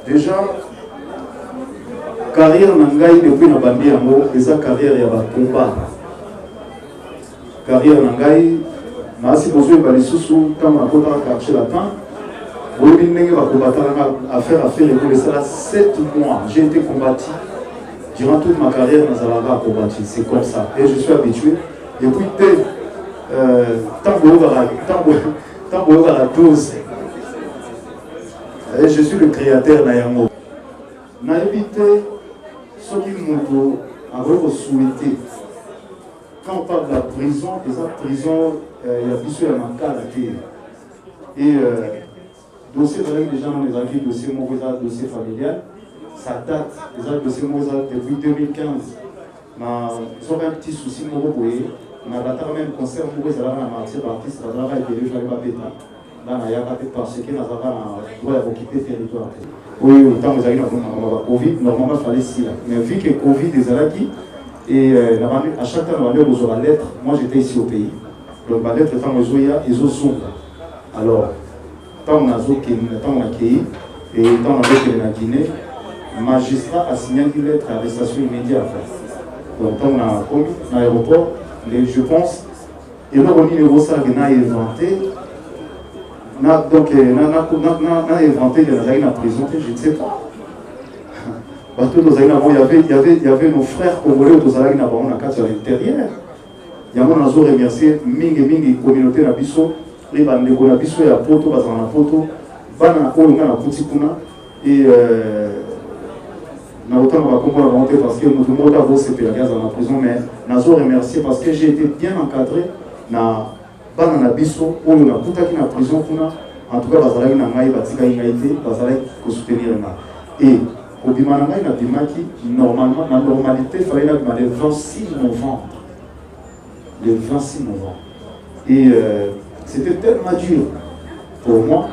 Déjà, carrière Nangaï depuis la bandi yango, et sa carrière y a un combat. Carrière Nangaï, si vous avez des sous, quand on a quartier latin, vous avez affaire et ça 7 mois. J'ai été combattu. Durant toute ma carrière, nous avons combattu. C'est comme ça. Et je suis habitué. Et puis, tant que la 12, et je suis le créateur d'Ayango. N'a évité ce qui nous a souhaité. Quand on parle de la prison, et cette prison, il y a plus de manque à la terre. Et dossier avec les gens, les avis, dossier mauvais, dossier familial, ça date, les dossiers mauvais depuis 2015. Mais ils ont un petit souci, on a même concert mauvais à la martyr artiste, à la raille de l'État, dans la Yaka, parce que nous avons occupé le territoire. Oui, autant vous avez eu Covid, normalement il fallait 6 là. Mais vu que Covid est là, et à chaque temps, on va aux la lettre. Moi, j'étais ici au pays. Donc, la lettre, tant ils ont zoom. Alors, tant on a accueilli, et tant on a fait la Guinée, le magistrat a signé une lettre d'arrestation immédiate. Donc, tant on a commis dans l'aéroport, je pense, et là, on dit que ça a inventé. Donc, on a inventé la prison, je ne sais pas. Il y avait nos frères congolais qui étaient à l'intérieur. Il y a un remercié mingi communauté na biso, les bandeko na biso ya poto bazana poto, bana kolonga na kutikuna et na autant va comprendre monter parce que nous demandons à vos CPA dans la prison mais nazo remercier parce que j'ai été bien encadré na bana na biso ou na kutaki na prison kuna en tout cas bazalaki na ngai batika ngaité bazalaki ko soutenir na et au Bimananga, il a dit normalement, la normalité, il fallait être le 26 novembre. Le 26 novembre. Et c'était tellement dur pour moi.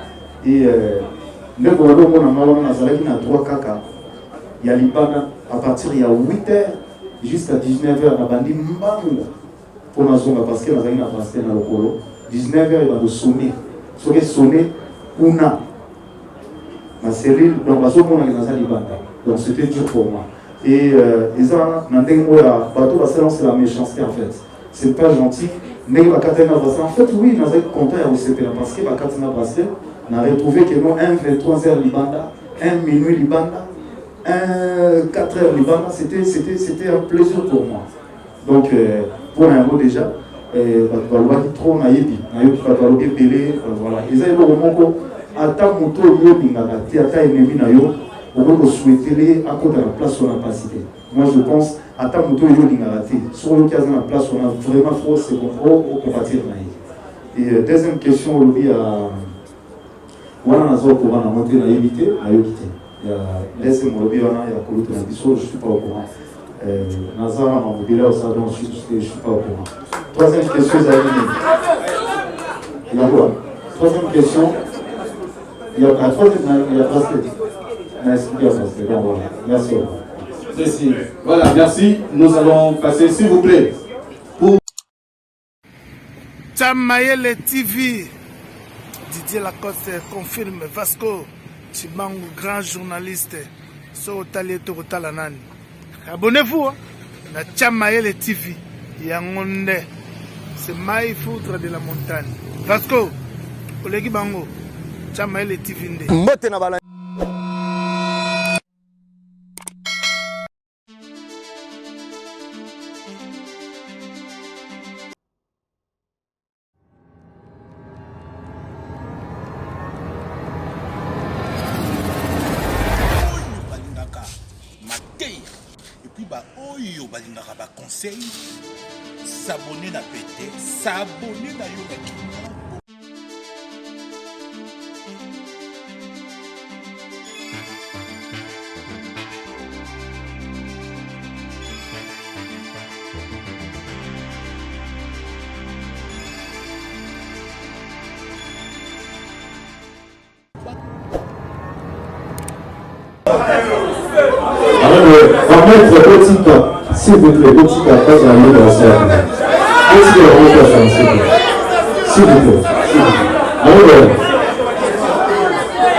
Et le Bordeaux, on a 3 caca. Il y a l'Ibana, à partir il y a 8h jusqu'à 19h, on a bandi Mbamou pour la zone, parce que la zone a passé dans le colo. 19h, il va nous sonner. Ce qui est sonné, Una. Ma cellule, donc donc c'était dur pour moi. Et ils ont c'est la méchanceté en fait. C'est pas gentil. Mais en fait, oui, nous avons content à OCP parce que on a retrouvé que nous, 23h Libanda, 1 minuit Libanda, 4h Libanda, c'était un plaisir pour moi. Donc, pour un mot déjà, trop naïbi, voilà. Ils ont ata moto yo bingaka te ata ennemi na yo on souhaiter à côté de la place où on a pas cité. Moi je pense ata moto yo bingaka te sur le cas de la place on a vraiment trop c'est bon au compatir na. Et deuxième question au lobby à wana nazo pour na monter na éviter na yo quitter. Il y a laissez mon lobby wana il y a koluto na biso je suis pas au courant. Nazara ma mobile au salon je suis pas au courant. Troisième question il y a quoi? Troisième question. Il y a un troisième, il y a presque. Merci. Merci. Voilà, merci. Nous allons passer, s'il vous plaît, pour. Tchamayele TV. Didier Lacoste confirme Vasco Chibangu, grand journaliste. So Talieto Talanani. Abonnez-vous à Tchamayele TV. Yangonde. C'est Maï Foudre de la montagne. Vasco, Olegi Bango. Tchamayele TV. Mbote na bala. Conseil, s'abonner à péter, s'abonner à Yoga. S'il vous plaît, petit papa, j'ai envie de la salle. Qu'est-ce que vous faites, s'il vous plaît?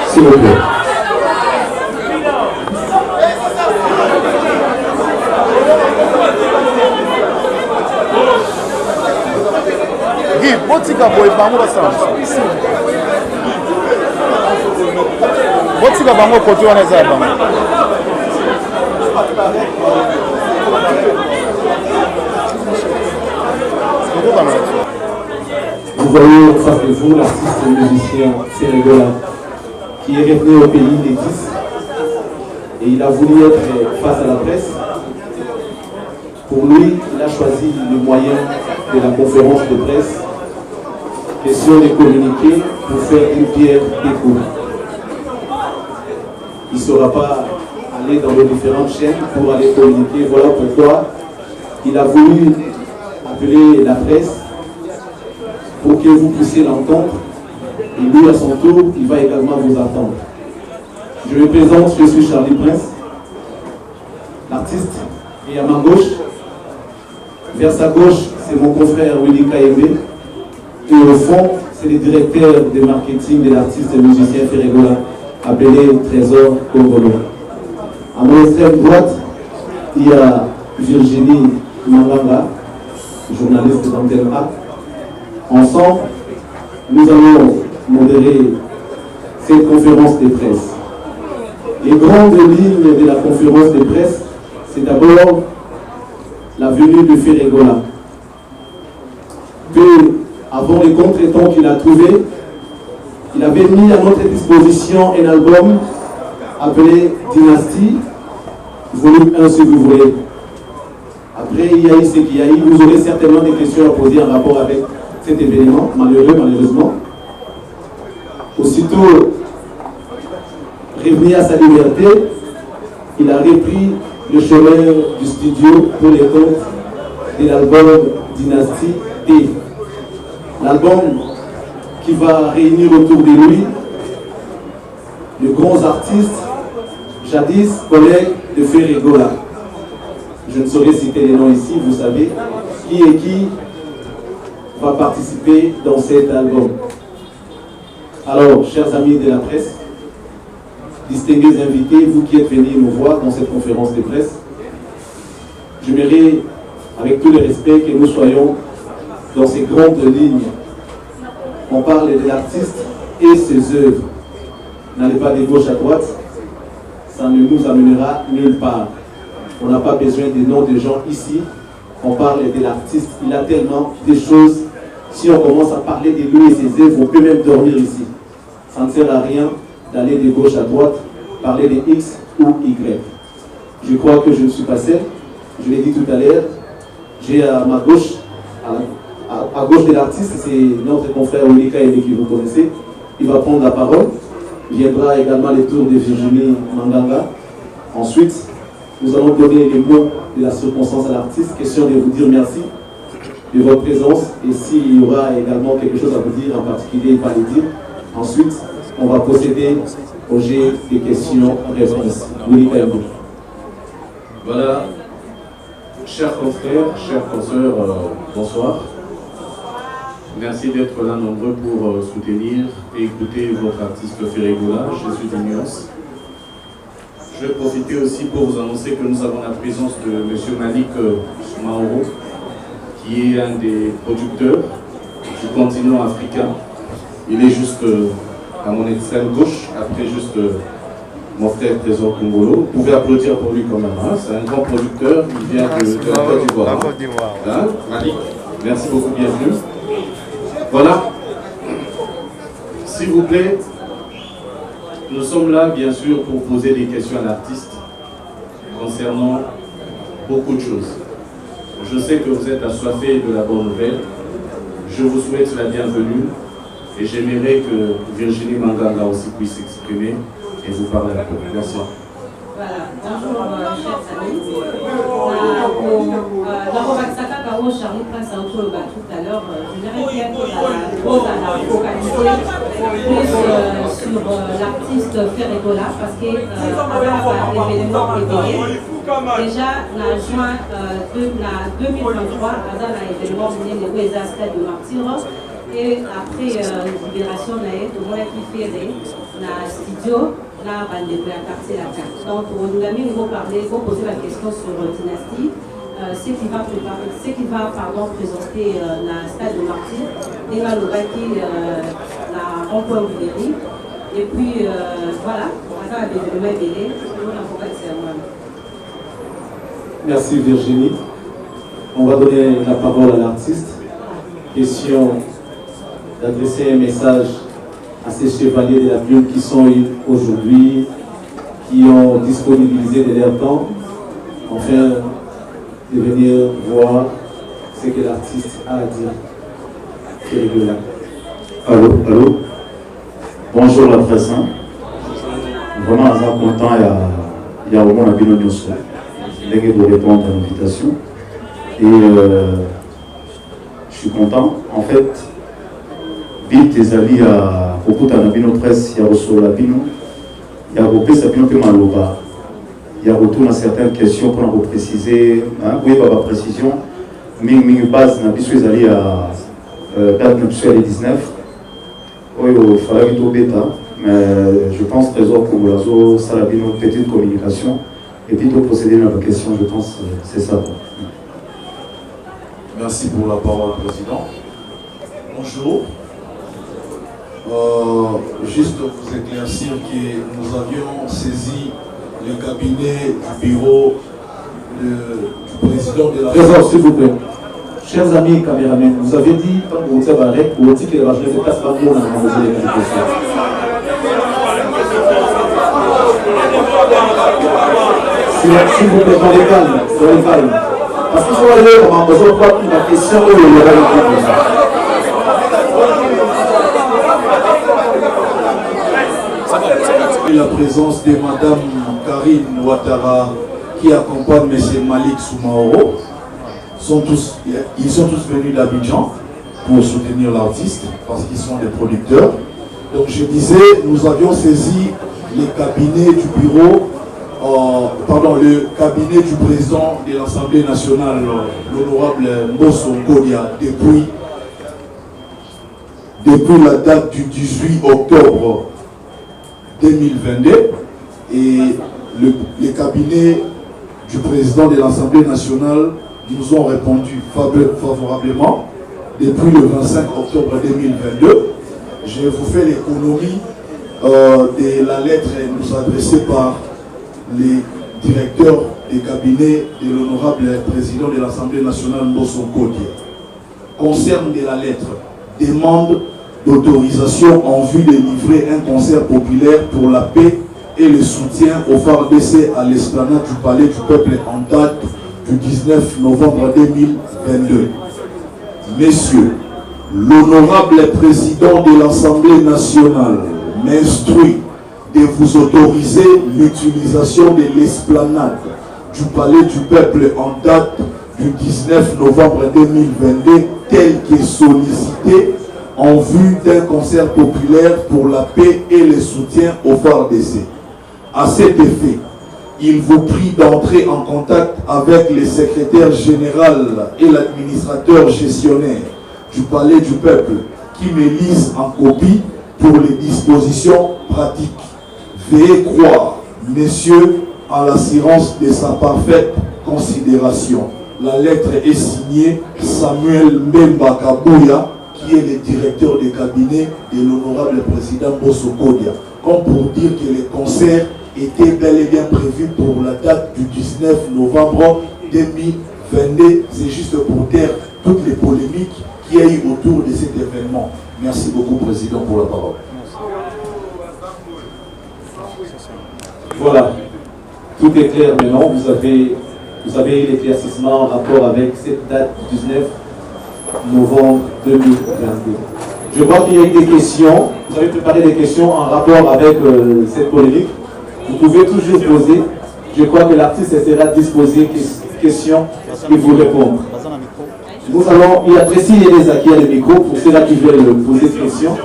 S'il vous plaît. botika boye bango basala botika bango kote wana eza ya bango. Vous voyez en face de vous l'artiste musicien Ferregola qui est revenu au pays des 10 et il a voulu être face à la presse. Pour lui, il a choisi le moyen de la conférence de presse, question de communiquer pour faire une pierre d'écho. Il ne saura pas aller dans les différentes chaînes pour aller communiquer. Voilà pourquoi il a voulu appeler la presse pour que vous puissiez l'entendre. Et lui, à son tour, il va également vous attendre. Je me présente, je suis Charlie Prince, l'artiste, et à ma gauche, vers sa gauche, c'est mon confrère Willy Kayembe, et au fond, c'est le directeur de marketing de l'artiste et musicien Ferregola, appelé Trésor Congolo. À mon extrême droite, il y a Virginie Manganga, journaliste d'Antenne A. Ensemble, nous allons modérer cette conférence de presse. Les grandes lignes de la conférence de presse, c'est d'abord la venue de Ferregola. Peu avant les contretemps qu'il a trouvé, il avait mis à notre disposition un album appelé Dynastie, volume 1 si vous voulez. Après, il y a eu ce qu'il y a eu. Vous aurez certainement des questions à poser en rapport avec cet événement, malheureusement. Aussitôt revenu à sa liberté, il a repris le chemin du studio pour les comptes de l'album Dynastie D. L'album qui va réunir autour de lui de grands artistes, jadis collègues de Ferregola. Je ne saurais citer les noms ici, vous savez, qui va participer dans cet album. Alors, chers amis de la presse, distingués invités, vous qui êtes venus nous voir dans cette conférence de presse, j'aimerais, avec tout le respect, que nous soyons dans ces grandes lignes. On parle de l'artiste et ses œuvres. N'allez pas de gauche à droite, ça ne nous amènera nulle part. On n'a pas besoin des noms des gens ici. On parle de l'artiste. Il a tellement de choses. Si on commence à parler de lui et ses œuvres, on peut même dormir ici. Ça ne sert à rien d'aller de gauche à droite, parler de X ou Y. Je crois que je ne suis pas seul. Je l'ai dit tout à l'heure. J'ai à ma gauche, à gauche de l'artiste, c'est notre confrère Olika Ebe qui vous connaissez. Il va prendre la parole. Viendra également le tour de Virginie Manganga. Ensuite, nous allons donner les mots de la circonstance à l'artiste. Question de vous dire merci de votre présence. Et s'il y aura également quelque chose à vous dire en particulier, pas le dire. Ensuite, on va procéder au jet des questions-réponses. Voilà. Chers confrères, chers consoeurs, bonsoir. Merci d'être là nombreux pour soutenir et écouter votre artiste Ferregola, Jésus de Nuance. Je vais profiter aussi pour vous annoncer que nous avons la présence de M. Malik Maoro, qui est un des producteurs du continent africain. Il est juste à mon extrême gauche, après juste mon frère Trésor Congolo. Vous pouvez applaudir pour lui quand même. Hein? C'est un grand producteur, il vient de la Côte d'Ivoire. Hein? Malik, merci beaucoup, bienvenue. Voilà. S'il vous plaît, nous sommes là, bien sûr, pour poser des questions à l'artiste concernant beaucoup de choses. Je sais que vous êtes assoiffés de la bonne nouvelle. Je vous souhaite la bienvenue et j'aimerais que Virginie Manganga aussi puisse s'exprimer et vous parler un peu. Merci. Voilà, bonjour chers amis. Dans Charlie Prince tout à l'heure, j'aimerais bien que la pause à la focaliser plus sur l'artiste Ferregola parce que l'événement est donné. Déjà, en juin 2023, dans l'événement de Weza Stade de Martyr, et après libération, tout le monde a fait dans le studio. Là, on va quartier la carte. Donc, nous avons parlé, vous poser la question sur Dynastie. présenter la stade de Martyr, et Malobaki, la rond-point Ouvrieri. Et puis voilà, on va faire des événements belés. Merci Virginie. On va donner la parole à l'artiste. Question d'adresser un message à ces chevaliers de la plume qui sont aujourd'hui, qui ont disponibilisé de leur temps, afin de venir voir ce que l'artiste a à dire. Allô, allô. Bonjour la presse. Hein. Vraiment, je suis content. Il y a au moins un bilan de nous. De répondre à l'invitation. Et je suis content. En fait, vite tes amis à Okuta Nabino Presse, il y a reçu la Bino, il y a repris sa Bino Maloba. Il y a retour à certaines questions pour nous préciser. Oui, pas précision. Mais base, Nabiso est allé à date nuptiale 19. Oui, il fallait que bêta. Mais je pense Trésor Kongolazo, Salabino, petite communication. Et puis de procéder à la question, je pense que c'est ça. Merci pour la parole, Président. Bonjour. Juste vous éclaircir que nous avions saisi le cabinet du bureau du président de la... Trésor, s'il vous plaît. Chers amis caméramans, vous avez dit, quand vous êtes arrêté, vous dites que les rageux ne passent pas pour la posé les questions. S'il vous plaît, soyez calme. Parce qu'il faut aller on a besoin de voir la question où il y aura une question. Et la présence de Madame Karine Ouattara qui accompagne M. Malik Soumaoro. Ils sont tous venus d'Abidjan pour soutenir l'artiste parce qu'ils sont des producteurs. Donc je disais, nous avions saisi les cabinets du bureau, le cabinet du président de l'Assemblée nationale, l'honorable Mbosso Ngodia, depuis la date du 18 octobre 2022, et les cabinets du président de l'Assemblée nationale nous ont répondu favorablement depuis le 25 octobre 2022. Je vous fais l'économie de la lettre nous adressée par les directeurs des cabinets de l'honorable président de l'Assemblée nationale Mbosso Ngodia. Concerne de la lettre, demande d'autorisation en vue de livrer un concert populaire pour la paix et le soutien au FARDC à l'esplanade du Palais du Peuple en date du 19 novembre 2022. Messieurs, l'honorable président de l'Assemblée nationale m'instruit de vous autoriser l'utilisation de l'esplanade du Palais du Peuple en date du 19 novembre 2022 telle que sollicitée en vue d'un concert populaire pour la paix et le soutien au FARDC. À cet effet, il vous prie d'entrer en contact avec le secrétaire général et l'administrateur gestionnaire du Palais du Peuple qui me lisent en copie pour les dispositions pratiques. Veuillez croire, messieurs, en l'assurance de sa parfaite considération. La lettre est signée Samuel Mbemba Kabouya, qui est le directeur de cabinet de l'honorable président Mbosso Ngodia, comme pour dire que le concert était bel et bien prévu pour la date du 19 novembre 2022. C'est juste pour taire toutes les polémiques qu'il y a eu autour de cet événement. Merci beaucoup, Président, pour la parole. Voilà, tout est clair maintenant. Vous avez eu l'éclaircissement en rapport avec cette date du 19 novembre 2022. Je vois qu'il y a eu des questions. Vous avez préparé des questions en rapport avec cette polémique. Vous pouvez toujours poser. Je crois que l'artiste sera disposé questions et vous répondre. Nous allons, il y a Tracy et Elisa qui a le micro pour ceux-là qui veulent poser des questions.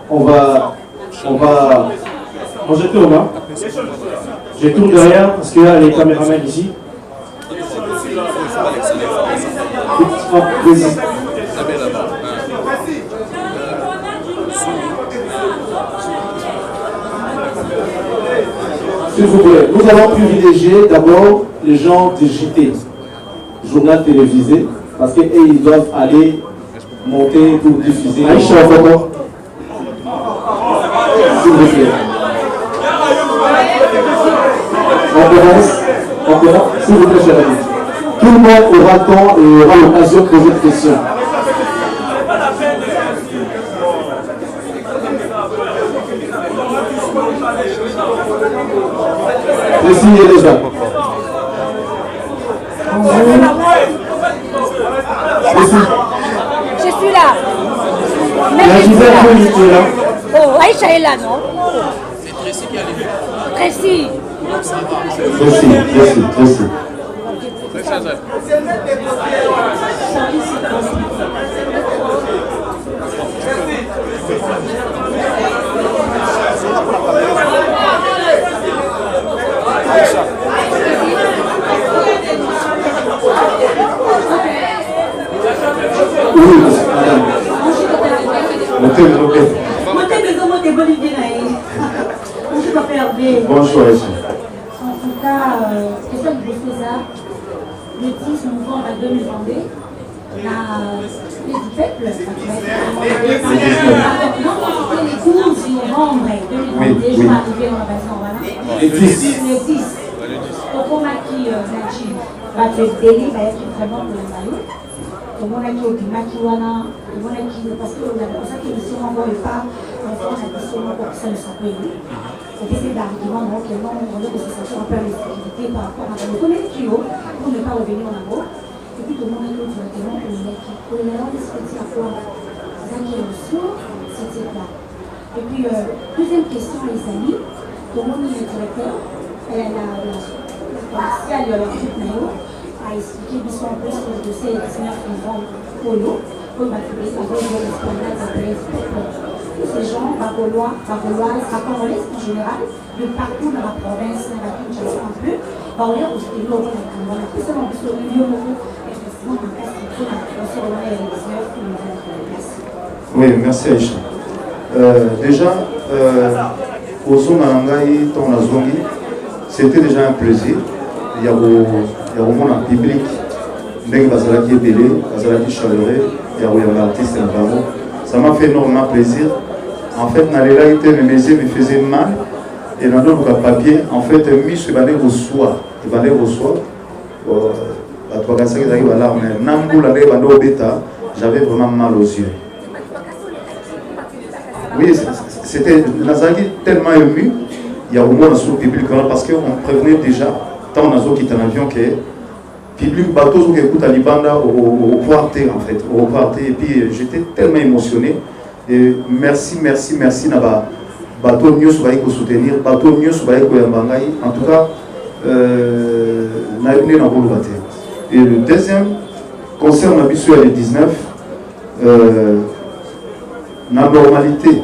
On va. Moi je tourne, hein. Je tourne derrière parce qu'il y a les caméramans ici. S'il vous plaît, nous allons privilégier d'abord les gens de JT, journal télévisé, parce qu'ils doivent aller monter pour diffuser. Aïcha, s'il vous plaît. On commence, s'il vous plaît, cher ami. Tout le monde aura temps et aura l'occasion de poser des questions. Essayez déjà. Je suis là. La Gisèle est là. Oh, Aïcha est là, non? C'est Tracy qui a les Tracy. Tracy. Bonjour. En tout cas, question de César, le 10 novembre 2022, la les peuples, les cours du novembre 2022, je vais arriver en raison, voilà. Le 10. Pour qui va te délai, va être vraiment pour le maillot. Pour moi, qui est au Dimakiwana, pour moi, qui parce que pour ça que le Seigneur n'envoie pas, on fait la question pour que ça ne soit pas élu. Et c'est d'argument, donc, on a que c'est un peu la sécurité par rapport à le connaître qui haut, pour ne pas revenir en avant. Et puis, tout le monde est directement pour les respecter à quoi ça qui est sur cette étape. Et puis, deuxième question, les amis, tout le monde est directeur, elle a la commerciale, l'équipe Nayo, a expliqué qu'ils sont en plus sur le dossier 19 novembre Polo, pour m'attribuer sa voix de l'esplanade de ces gens, Bagolois, Congolais en général, de partout dans la province, dans la Kinshasa un peu, Baoya au style au Rwanda, plus seulement plus au milieu de nous, effectivement, dans la structure, on se remet les 19 novembre. Oui, merci Aïcha. Déjà, au son Narangaï, ton Azongi, c'était déjà un plaisir. Il y a au monde en public, dès que Bazalaki est belé, Bazalaki chaleureux, il y a un artiste en bravo. Ça m'a fait énormément plaisir. En fait, dans les réalités, mes yeux me faisaient mal. Et dans le papier, en fait, je suis allé au soir. J'avais vraiment mal aux yeux. Oui, c'était tellement ému. Il y a au moins sur le public parce qu'on prévenait déjà, tant on a quitté l'avion que le public bateau qui écoute à Libanda au quartier en fait, au quartier. Et puis j'étais tellement émotionné. Et merci Naba. Bateau mieux sur pour soutenir, bateau mieux sur pour Yambangaï. En tout cas, et le deuxième concerne la mission les 19. La normalité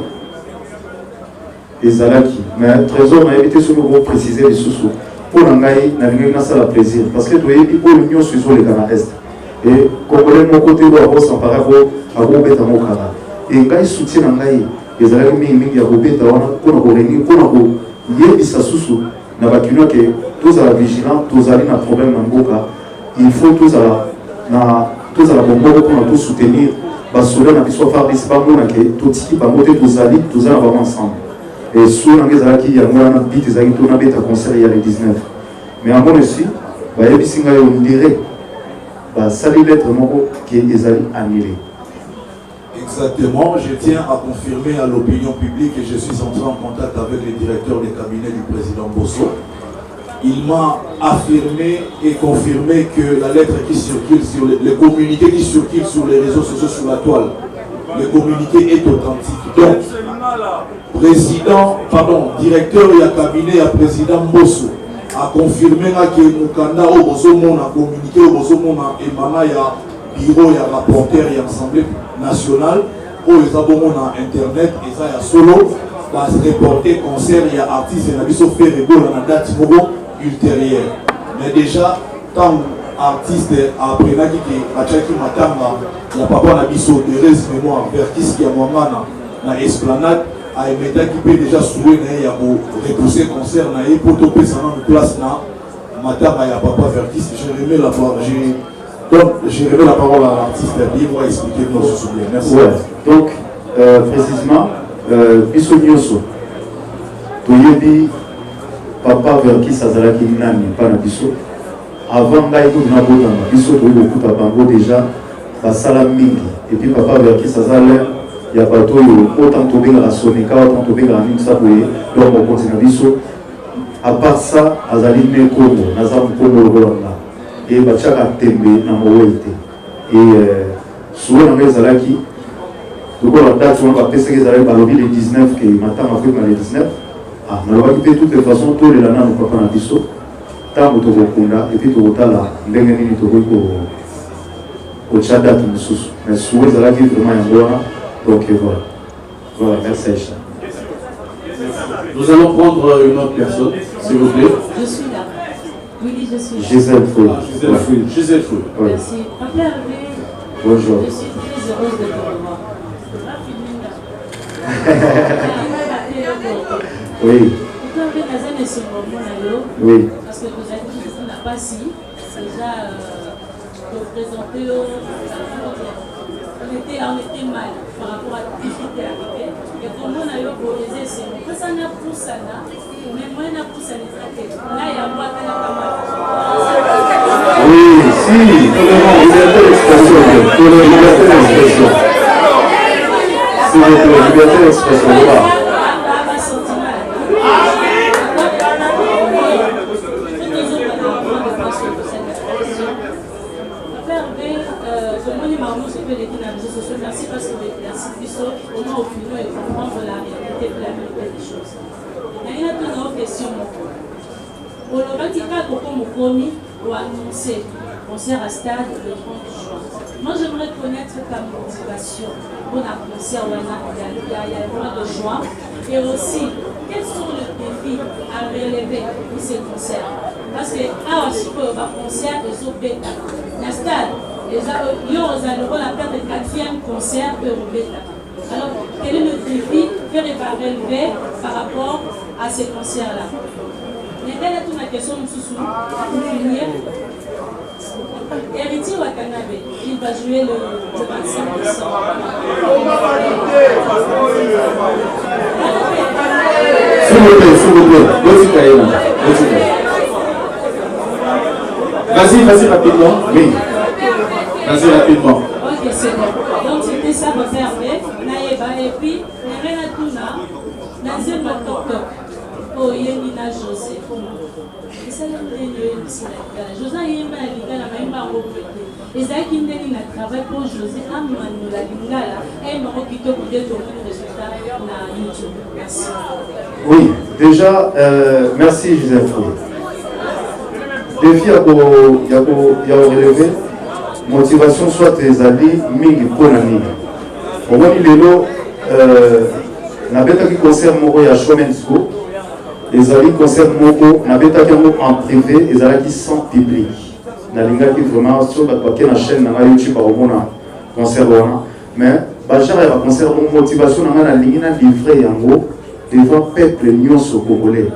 et Zalaki, mais Trésor m'a invité sur le groupe préciser les sous-sous. Pour l'angaï, n'a ça la plaisir. Parce que tu es pour l'Union sur les Ghana Est. Et Congolais, mon côté, doit avoir son parabo à Robert Amokara. Et Ngaï soutient l'angaï, et Zalaki m'a dit à Robert Tawana, pour nous réunir, pour nous y sa sous-sous. N'a pas qu'une que tous à la vigilance, tous à un problème en Boka. Il faut tous à la bombe pour nous soutenir. Parce que nous avons fait tout ce qui va monter tous allons ensemble. Et si nous avons fait un concert il y a les 19. Mais en bon aussi, on dirait que ça lettre qui est annulé. Exactement, je tiens à confirmer à l'opinion publique et je suis entré en contact avec le directeur des cabinets du président Bosso. Il m'a affirmé et confirmé que la lettre qui circule sur les communiqués qui circulent sur les réseaux sociaux sur la toile, le communiqué est authentique. Donc, directeur et cabinet et président Bosso a confirmé que Mukanda au Bosomon a communiqué au Bosomon et Mana ya bureau et rapporteur et assemblée nationale où ils ont internet et ça y a solo va se reporter concert et artiste et nabiso fait rigolo dans la date ultérieure. Mais déjà, tant artiste après qui matanga la papa nabiso de res mémoire vers qui a moi na esplanade à Emeta qui peut déjà soulever il y a repousser concert pour topper ça en place là Matama et à Papa Vertis. J'ai remis la parole à l'artiste et moi expliquer nos souvenirs. Merci. Ouais. Donc précisément biso nyoso toyebi Papa Vertis azalaki nani pana biso avant ngai tout na botama biso toyebi okuta bango déjà basala mingi et puis Papa Vertis azala ya bato oyo autant tobengaka sonika autant tobengaka nini saboye donc okontina biso à part ça azali ne kongo naza mkongo lokolanga et batiaka tembe na mowoyi te et souvent na ngai ezalaki lokola date wana bapesaki ezalaki balobi le 19 ke matanga akoyima le 19 nalobaki mpe toutes les façons tolela nano papa na biso ntango tokokunda et puis tokotala ndenge nini tokoki kotya date mosusu mais souvent ezalaki vraiment yango wana. Donc voilà. Voilà, merci Aïcha. Nous allons prendre une autre personne, s'il vous plaît. Je suis là. Oui, je suis là. Gisèle Fouille. Gisèle Fouille. Merci. Papa Hervé, bonjour. Je suis très heureuse de te revoir. Oui. Oui. Parce que vous avez dit qu'on n'a pas si. Déjà, représenté on était mal par rapport à tout ce qui était arrivé. Et comment on a eu organisé ces mots. Quand ça n'a plus ça, mais moi, on a plus ça, là, il y a moi qui a oui, si, liberté d'expression. Liberté d'expression. S'il vous plaît, liberté d'expression. Merci parce que merci Bissot, au moins au final, il faut prendre la réalité de la vérité des choses. Il y a une autre question. Au Lobatika, pourquoi mon commis ou annoncé concert à stade le 30 juin. Moi, j'aimerais connaître ta motivation pour un concert il y a le mois de juin. Et aussi, quels sont les défis à relever pour ces concerts? Parce que, si on va concert, ils sont bêta. Le stade, il y a la perte de 4e concert Eurobeta. Alors, quel est le défi que va relever par rapport à ces concerts-là? Mais quelle est toute la question pour finir? Héritier Watanabe, il va jouer le 25 décembre. S'il vous plaît. Vas-y rapidement. Oui. Vas-y rapidement. Ok, c'est bon. Donc c'était ça, mon père, Naïba. Et puis, Nerena Tuna, Nazir Matoktok, oh, Yemina José. Et ça, José Yemina Lingala, même pas représenté. Et ça, qui n'a travaillé pour José, Amman, la Lingala, et Morokito, pour dire le résultat na YouTube. Merci. Oui, déjà, merci Gisèle Fouille. Défi à relever. Motivation soit tes alliés, mingi pour la mingi. Au moins, il est là, n'a pas de concert moko ya Showmansko. Les alliés concert moko, n'a pas de en privé, les alliés sans public. N'a linga qui vraiment sur la chaîne na YouTube par au concert mais bajar ya concert motivation na linga livré yango devant peuple nyonso congolais.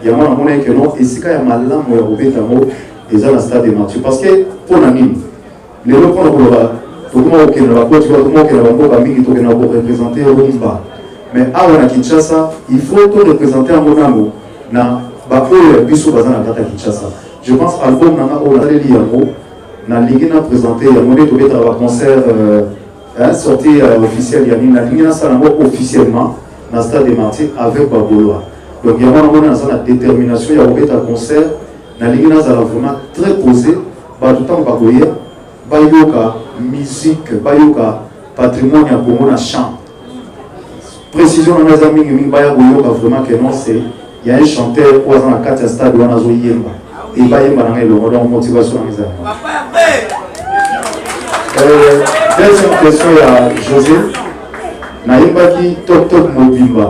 Il y a un que non et si quand ya malamu ya robeta mo eza na stade de Mathieu parce que pour la mine les gens qui représenter Rumba. Mais à Kinshasa, il faut tout représenter en Monamo. Je pense à l'album na Ligina présenté, il y a un concert sorti officiel, il y a Ligina officiellement dans le stade de Martyrs avec Baboloa. Donc il y a une détermination, il y a un concert, Ligina vraiment très posé, tout le temps Baboyer. Bayoka, musique, Bayoka, patrimoine à Congo na chant. Précision dans mes amis, Bayoka vraiment que non, c'est il y a un chanteur qui est dans la carte stade où on a joué Yemba. Et Bayemba dans le monde motivation dans mes amis. Deuxième question à José. Naïmba qui top Mobimba.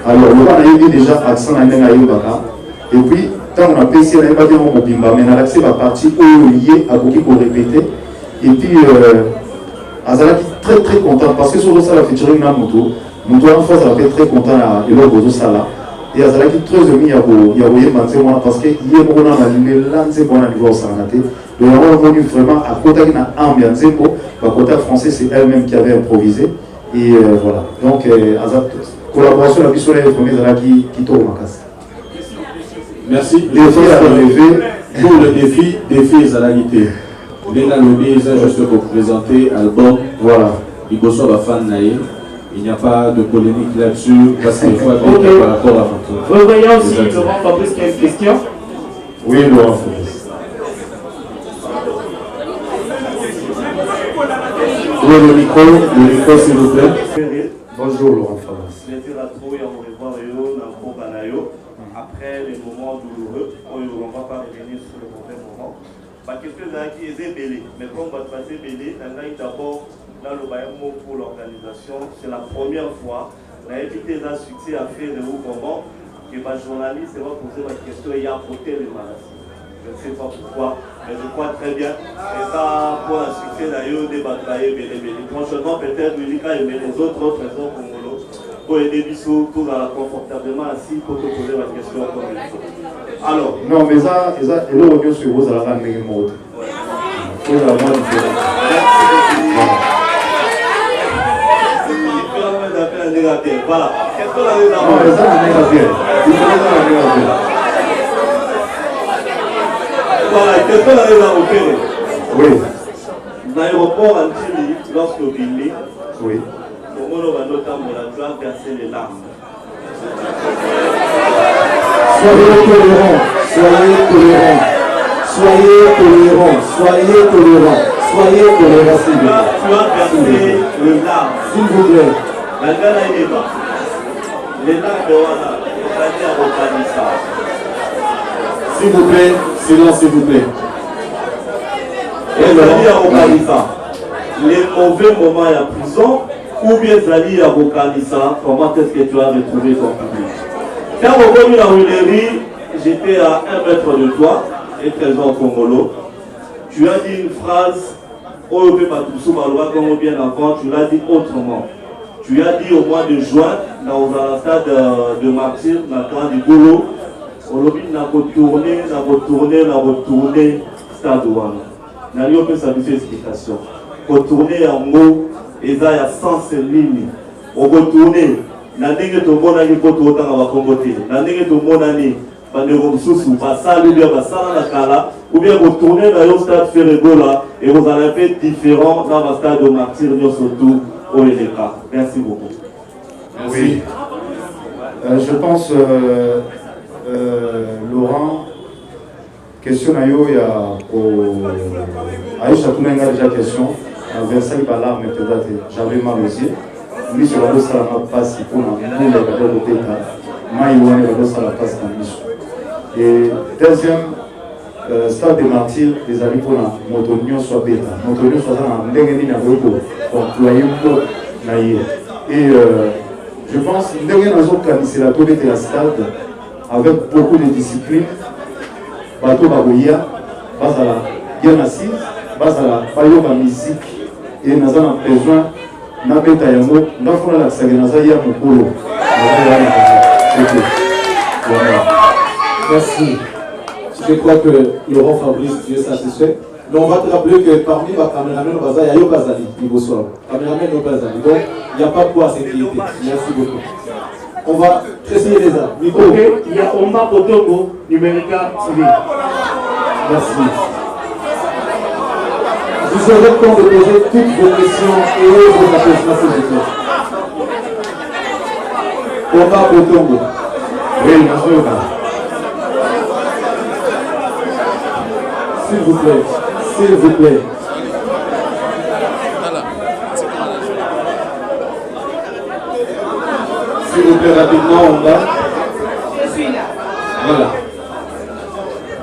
Alors, on a déjà accent à Naïmba. Et puis, quand on a passé la débat de Mobimba, mais on a accès à la partie où il y a beaucoup pour répéter. Et puis, Azala qui est très très content parce que sur ça, la featuring Namoto, Nous avons fait très content et le besoin ça là. Et à Zalaki très aimé parce que hier on a lancé bon niveau santé. Donc on est venu vraiment à côté de l'ambiance. À côté français c'est elle-même qui avait improvisé et voilà. Donc à collaboration la mission est première Zalaki qui tourne ma casse. Merci. Pour le défi Zalagité. Léna Lobi, juste pour présenter l'album. Voilà. Il bosse sur la fan naïe. Il n'y a pas de polémique là-dessus parce qu'il faut appeler par rapport à votre. Revoyons aussi Laurent Fabrice qui a une question. Oui, Laurent Fabrice. Oui, le micro s'il vous plaît. Bonjour Laurent Fabrice. Après les moments douloureux, on ne va pas revenir sur le mauvais moment. Ma question est qui est belé, mais comme on va passer belé, d'abord dans le mot pour l'organisation, c'est la première fois. On a évité un succès à faire de haut moment que ma journaliste va poser ma question et y apporter les maladies. Je ne sais pas pourquoi, mais je crois très bien. Et ça, pour un succès d'ailleurs, des batailles belé. Franchement, peut-être, il y a les autres raisons pour nous. Pour aider Bissou, tout confortablement assis pour te poser la question comme il faut. Alors. Non, mais ça, et le revient sur vous, ça va faire une mode. Vous allez avoir une différence. Voilà. Qu'est-ce qu'on a dit là? Non, mais ça, c'est négatif. Voilà, qu'est-ce qu'on a dit là au Péré? Oui. L'aéroport en Chili, lorsque Billy. Oui. On va notamment verser les larmes. Soyez tolérants, soyez tolérants, soyez tolérants, soyez tolérants, soyez tolérants. Tu vas verser les larmes. S'il vous plaît. La gare est bas. Les larmes de Wana, c'est-à-dire au Kanissa. S'il vous plaît, silence s'il vous plaît. C'est-à-dire au Kanissa. Les mauvais moments à la prison. Ou bien Zali à Bokanissa, comment est-ce que tu as retrouvé ton public? Quand on est venu à Willery, j'étais à 1 mètre de toi, et 13 ans au Congolo. Tu as dit une phrase, comme bien avant, tu l'as dit autrement. Tu as dit au mois de juin, dans le stade de Martyr, dans le camp du Golo, on a retourné, stade Ouana. On a eu une explication. Retourner en mots. Et ça, il y a sens ligne. On retourne. Na ndenge to mona ki poto otanga ba kongote. Na ndenge to mona ni ba ndeko mususu ba sala bien ba sala na kala ou bien retourner dans le stade Ferregola et vous allez faire différent dans le stade de Martyr surtout au LDK. Merci beaucoup. Merci. Oui. Je pense Laurent question nayo ya Aïcha Tounenga déjà question. Versailles Bala, mais peut-être j'avais mal aux yeux. Mais sur la bosse à la passe, il faut un peu de côté. Maïouane, la bosse à la passe dans l'issue. Et deuxième stade des martyrs, les amis pour la motonio soit bêta. Motonio soit dans un dernier niveau pour employer un peu naïe. Et je pense que dernier nazo c'est la tournée de la stade avec beaucoup de discipline. Bateau Bagoya, base à la bien assise, base à la payoga musique. Et nous avons besoin d'un bétaillamo, nous avons la sagénazaïa Mokolo. Merci. Je crois que Laurent Fabrice, tu es satisfait. Mais on va te rappeler que parmi les caméramans, il y a Yopazali, il vous soit. Caméraman Yopazali. Donc, il n'y a pas de quoi s'inquiéter. Merci beaucoup. On va essayer les arts. Ok, il y a Omba Potogo, Numérica TV. Merci. Vous aurez le temps de poser toutes vos questions et vos applaudissements, s'il vous plaît. Omba Potogo. Oui, monsieur. S'il vous plaît. S'il vous plaît. S'il vous plaît, rapidement, on va. Je suis là. Voilà.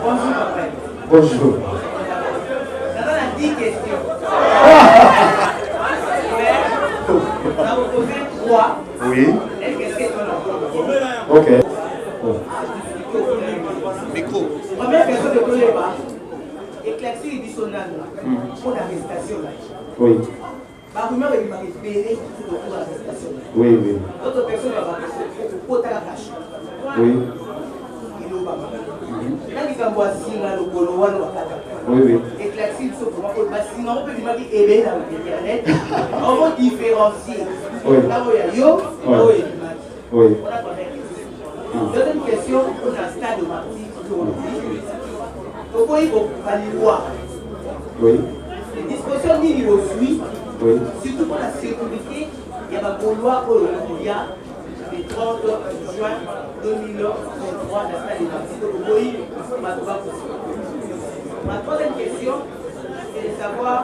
Bonjour, papa. Bonjour. J'avais 10 questions. On va vous poser 3. Oui. Et qu'est-ce que tu as? Ok. Micro. Première question de Koléba. Éclaircie dissonante pour l'arrestation. Oui. Oui, oui. D'autres personnes vont la cache. Oui. Oui, oui. Éclaircir ce comment on peut dire qu'il dans Internet. On va différencier. Là où il y a yo, là où il y a oui. Deuxième question, on a un stade de partie pourquoi il faut aller voir. Oui. Les dispositions niveau suit, oui. Surtout pour la sécurité, il y a une loi pour le le 30 juin 2023 dans le stade de partie. Ma troisième question, c'est de savoir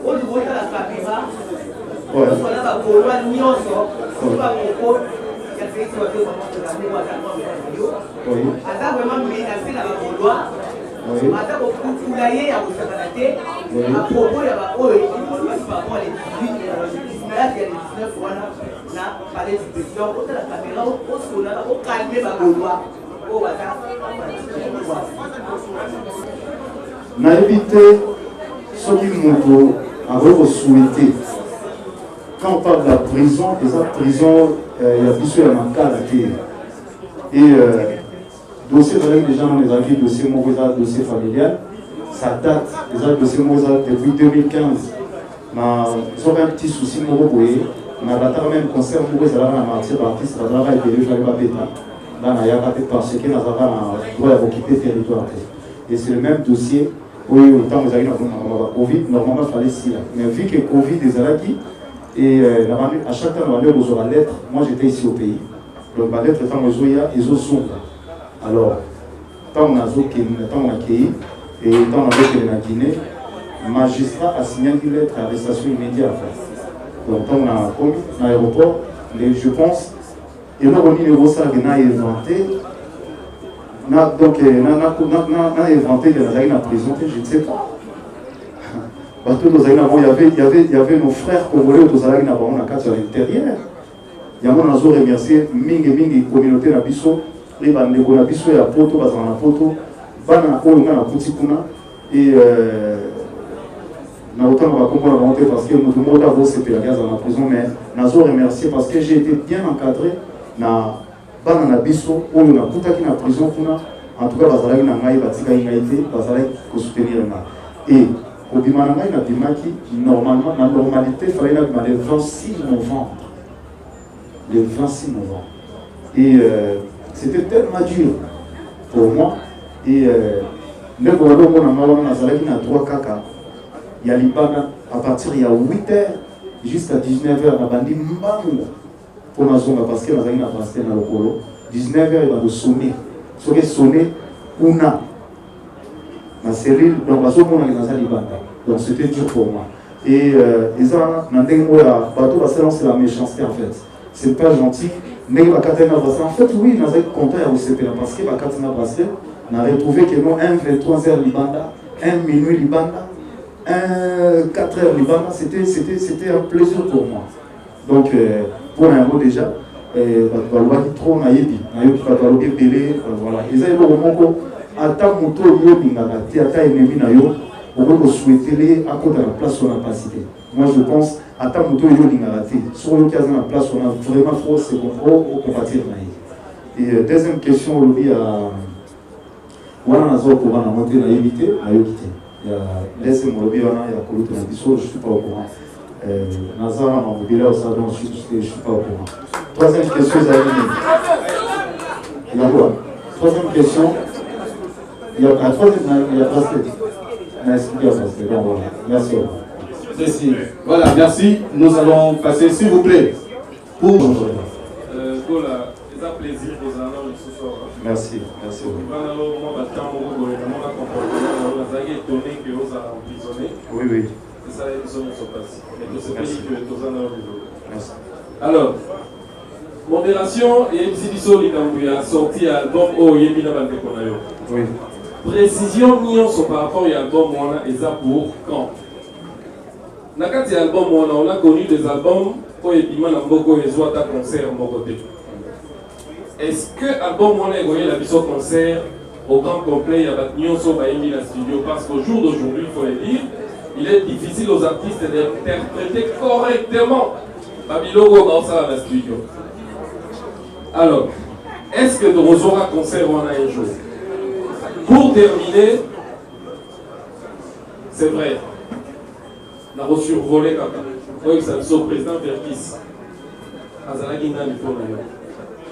au niveau de la caméra, on a la loi Nyonso, sur la propos. Ata vraiment menacé na bakolwa ata kokulaye ya kosakanate à propos ya baoyo par les 18 ya 19 wana na palais du président otala caméra osona okalme bakolwa oyo baza nayebi te soki moto akoki kosouete quand on parle de la prison, et cette prison, il y a plus de makala et dossier avec les gens dans les avis, dossier Mogoza, dossier familial, ça date, les dossiers Mogoza depuis 2015. Mais ils ont un petit souci, Mogoboye, on a daté même concert Mogoza là, on a marché artiste, on a été déjà pas bêta. Là, on a été parce que nous avons occupé le territoire. Et c'est le même dossier où autant vous avez eu Covid, normalement il fallait 6 là. Mais vu que Covid est là, et à chaque temps, on a besoin de lettre. Moi, j'étais ici au pays. Donc, la lettre, quand ils ont zoom. Alors, tant on a accueilli, et tant on a été en Guinée, le magistrat a signé une lettre d'arrestation immédiate. Donc, tant on a commis dans l'aéroport, je pense, il y a un numéro ça qui a inventé. Donc, on a inventé la prison, je ne sais pas. Il y avait nos frères congolais aux Zalagi à l'intérieur. Il y a un remercié mingi communauté na biso, les bandeko na biso ya poto bazana poto, bana oyo na putikuna et na autant on va comprendre la montée parce que nous tout le monde a voulu se payer la prison mais nazo remercier parce que j'ai été bien encadré na bana na biso oyo na putaki na prison kuna en tout cas bazalaki na ngai batika ngaité bazalaki ko soutenir na et au Bimananga, il a dit normalement, la normalité, il fallait le 26 novembre. Le 26 novembre. Et c'était tellement dur pour moi. Et même quand on a 3 caca, il y a l'Ibana, à partir il y a 8h jusqu'à 19h, on a bandi mbamou pour la zone parce que nous avons passé dans le colo. 19h, il va sonner. Ce qui est sonné, on a. Ma cellule, donc la zone où on a Libanda. Donc c'était dur pour moi. Et ça, c'est la méchanceté en fait. C'est pas gentil. Mais en fait, oui, nous avons compté à OCP parce que on a retrouvé que nous, 1h23 Libanda, 1 minuit Libanda, 4h Libanda, c'était un plaisir pour moi. Donc, pour un mot déjà, voilà. Ils ont ata moto yo bingaka ti ata ennemi na yo on souhaiter les à côté de la place on a pas cité. Moi je pense ata moto yo bingaka ti sur le cas de la place on a vraiment trop c'est bon au compatir na. Et deuxième question on lui a wana nazo pour na monter na éviter na yo quitter. Il y a laisse mon lobby wana ya koluta na biso je suis pas au courant. Nazara na mobile au salon je suis pas au courant. Troisième question il y a quoi? Troisième question. Il y a un troisième, il y a presque. Merci. Merci. Voilà, merci. Nous allons passer, s'il vous plaît, pour. C'est un plaisir de vous avoir ce soir. Merci, merci. Oui, oui. C'est ça, ils sont passés. Et c'est pays que merci. Alors, modération et Mzidiso Likambuya a sorti l'album Oh Yemina Bandekonayo. Oui. Précision nyonso par rapport à l'album Mwana et ça pour quand Nakati album Mwana, on a connu des albums où Ebima Namboko et Zouata concert Mokote. Est-ce que l'album Mwana est la mission concert au grand complet, il y a nyonso Baimi la studio parce qu'au jour d'aujourd'hui, il faut le dire, il est difficile aux artistes d'interpréter correctement Babilogo dans ça la studio. Alors, est-ce que nous aurons un concert ou un jour? Pour terminer, c'est vrai, on a survolé quand même. Ça le président Verkis.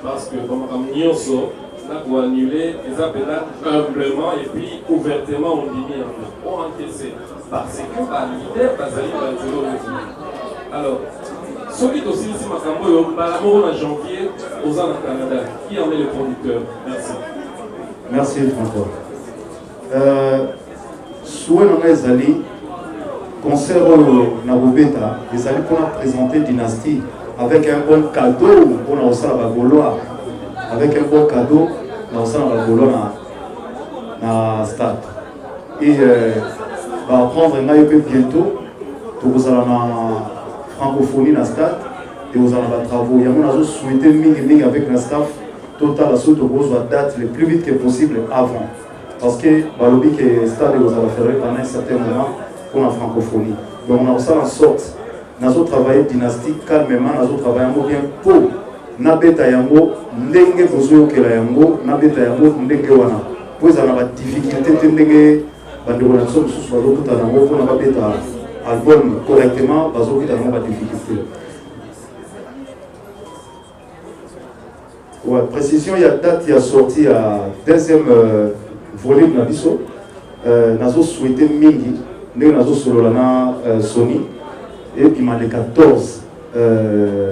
Parce que comme Nyonso, on a annulé, ils appellent là humblement et puis ouvertement on dit on encaissé. Parce que le leader alors, celui aussi ici Makambo, en janvier aux ans au Canada, qui en est le producteur? Merci. Merci François. Souhait dans les alliés, concert na Robeta, les alliés pour présenter Dynastie avec un bon cadeau pour la Gaulois, avec un bon cadeau la Gaulois na stade. Et va prendre un peu bientôt pour vous aller en francophonie na stade et vous allez avoir travaux. Il y a mon souhaité mini avec la staff total à suite aux dates le plus vite que possible avant. Parce que Balobi que le stade vous allez faire pendant un certain moment pour la francophonie. Donc on a aussi en sorte. Nous avons travaillé dynastique calmement, nous avons travaillé bien pour Nabeta Yango, Ndenge Bozo Kelayango, Nabeta Yango, Ndenge Wana. Pour ça, on a des difficultés, Ndenge, Bandouana, nous sommes tous pour Nabeta album correctement, nous avons des difficultés. Ouais, précision, il y a date, il y a sorti à deuxième volume de Nabiso. Nous avons souhaité Mingi, nous avons souhaité Sony. Et puis, le 14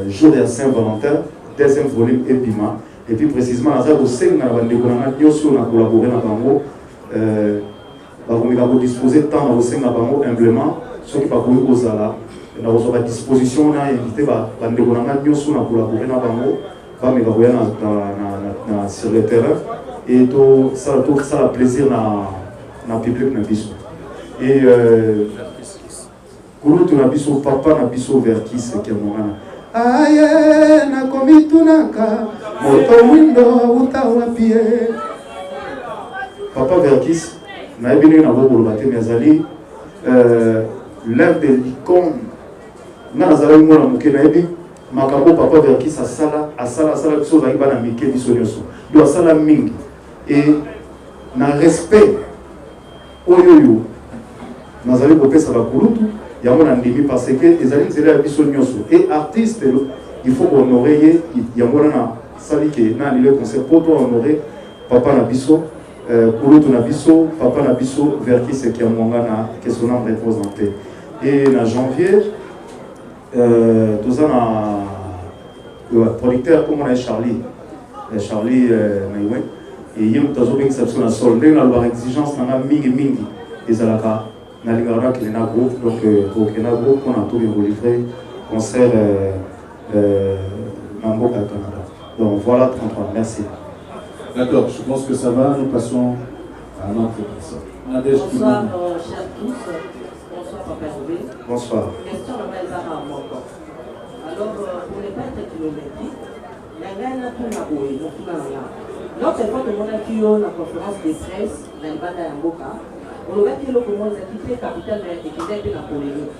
jour de Saint-Valentin, deuxième volume et Pima. Et puis, précisément, nous avons collaboré nous avons disposé de temps humblement, ceux qui ont collaboré nous avons à disposition, on a invité nous collaborer sur le terrain. Et ça a plaisir dans le public. Et Kurutu na biso papa na biso Verkis ke mwana aye na komitunaka moto windo utawapie papa Verkis na ebini na bobolo bate mezali l'un de l'icône na nazala mwana moke na ebi makambo papa Verkis asala biso za ibana mike biso nyoso do asala mingi et na respect oyoyo nazali kopesa ba Kurutu il y a un demi parce que les alliés c'est la biso nyoso et artiste il faut honorer il y a un sali que na le concert pour toi honorer papa na biso Kurutu na biso papa na biso Verkis qui a mongana que son nom représenté et en janvier tout ça na producteur comme on a Charlie Naiwe et il y a une tazo bien exception na sol na leur exigence na mingi et alaka na lingara qui est un groupe donc pour qu'il y ait un groupe on a tout livré concert Mambo au Canada. Donc voilà 33, merci. D'accord, je pense que ça va, nous passons à un autre personne. Bonsoir chers tous, bonsoir Papa Robé. Bonsoir. Question de Maïzara encore. Alors pour les peintres qui l'ont dit, il y a un peu de l'autre fois que mon accueil la conférence de presse dans le Banda Yamboka, on a vu que comment les activités capitales de l'équité de la Polémique.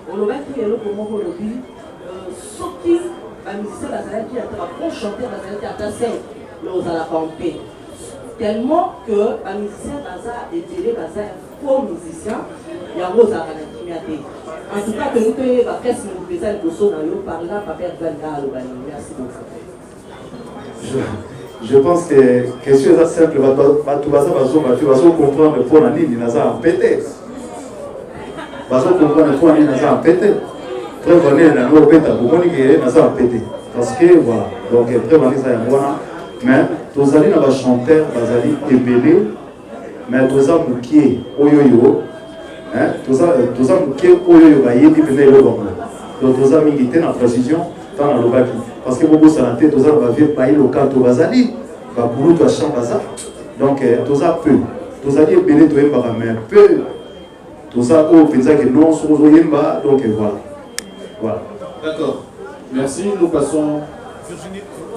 On a vu que comment on a vu sortir un musicien qui a un chanteur qui a dansé aux à la campagne. Tellement que un musicien est télé, un faux musicien, il y a rose à l'intimité. En tout cas, que nous payons la presse, nous faisons le dossier dans le par là, par Vanda à l'Obani. Merci beaucoup. Je pense que la question est simple, tu vas comprendre pour la ligne, il y a un pété. Tu vas comprendre pour la ligne, il y a un pété. Très bonne, il y a un pété, il y a un pété. Parce que voilà, donc très bonne, ça y est, mais tous allez dans le chanteur, vous allez ébélé, mais tous allez moukier, oyoyo, tous allez moukier, oyoyo, bah, il y a des pénés, donc tous allez militer dans la précision, dans la lobaki. Parce que beaucoup de la tête, tous allez vivre par le cas de Bazali, bah, pour nous, champ bazar. Donc, tous allez peu, tous allez ébélé, tout est mais peu, tous allez au pensa que non, sur le yemba, donc voilà. Voilà. D'accord. Merci. Nous passons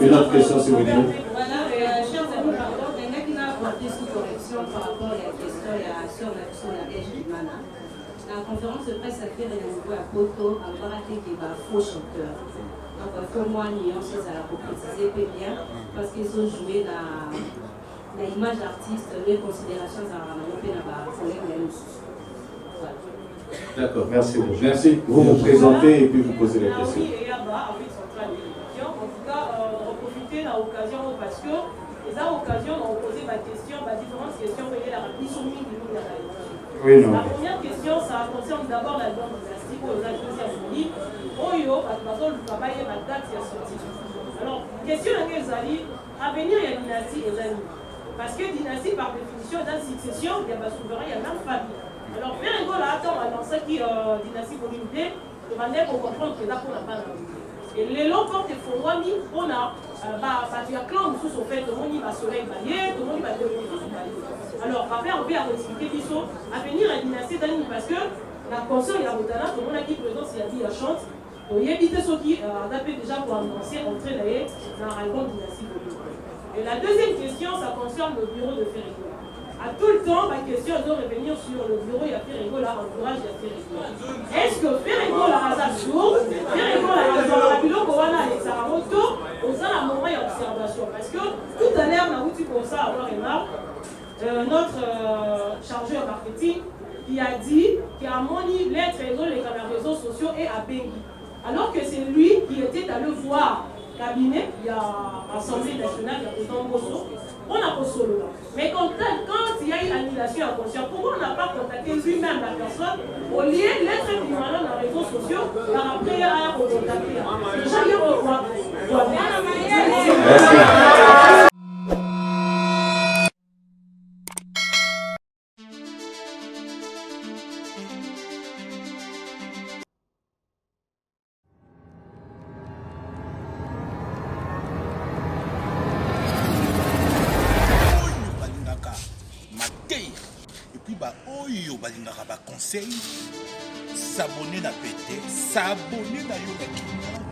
une autre question, s'il vous plaît. Voilà, chers amis, pardon, il y en a qui n'a apporté sous correction par rapport à la question de la Sœur National Mana. La conférence de presse a fait renouveau à Poto, à Barate qui est un faux chanteur. Donc, pour moi, nuance, ça l'a précisé bien, parce qu'ils ont joué l'image d'artiste, les considérations à la collègue. D'accord. Merci beaucoup. Merci. Vous vous présentez et puis vous posez les questions. Oui, et en tout cas, on profiter de l'occasion parce que les occasions ont posé ma question, différentes questions, mais la réponse oui, non. La première question, ça concerne d'abord la bande dynastique, aux États-Unis, Oyo, parce que le travail est ma date qui est sortie. Alors, question à Zali, à venir, il y a dynastie et Zali. Parce que dynastie, par définition, dans la succession, il y a un souverain, il y a même famille. Alors, faire un gars là, attends, dans ce qui dynastie pour l'unité, de manière pour comprendre que là, pour la pas et les longs portes font wami, on a, il y a clan sous son fait, tout le monde va soleil baillé, tout le monde va devenir baillé. Alors, après, on peut expliquer l'histoire, à venir à la dynastie d'Annie, parce que la conscience, il y a Rotana, tout le monde a qui présente, il a dit, il chante, il y a évité ceux qui d'appel déjà pour annoncer, entrer dans la rencontre dynastie. Et la deuxième question, ça concerne le bureau de Ferrigo. À tout le temps, ma question doit revenir sur le bureau, il y a Ferrigo, là, entourage, il y a Ferrigo. Est-ce que Ferrigo, la raza sourde, Ferrigo, la raza biloko, wana, et Saramoto, on a un moment d'observation. Parce que tout à l'heure, on a eu pour ça avoir notre chargeur marketing qui a dit qu'il a moni les trésors, les réseaux sociaux et à Bengi. Alors que c'est lui qui était allé voir cabinet, il y a Assemblée nationale, il y a Président Bosso, on a pas solo là. Mais quand il y a eu annulation à conscience, pourquoi on n'a pas contacté lui-même la personne au lieu d'être équivalent dans les réseaux sociaux, par après à contacter. Déjà, il y a au revoir. Conseil, s'abonner na pété, s'abonner na yo na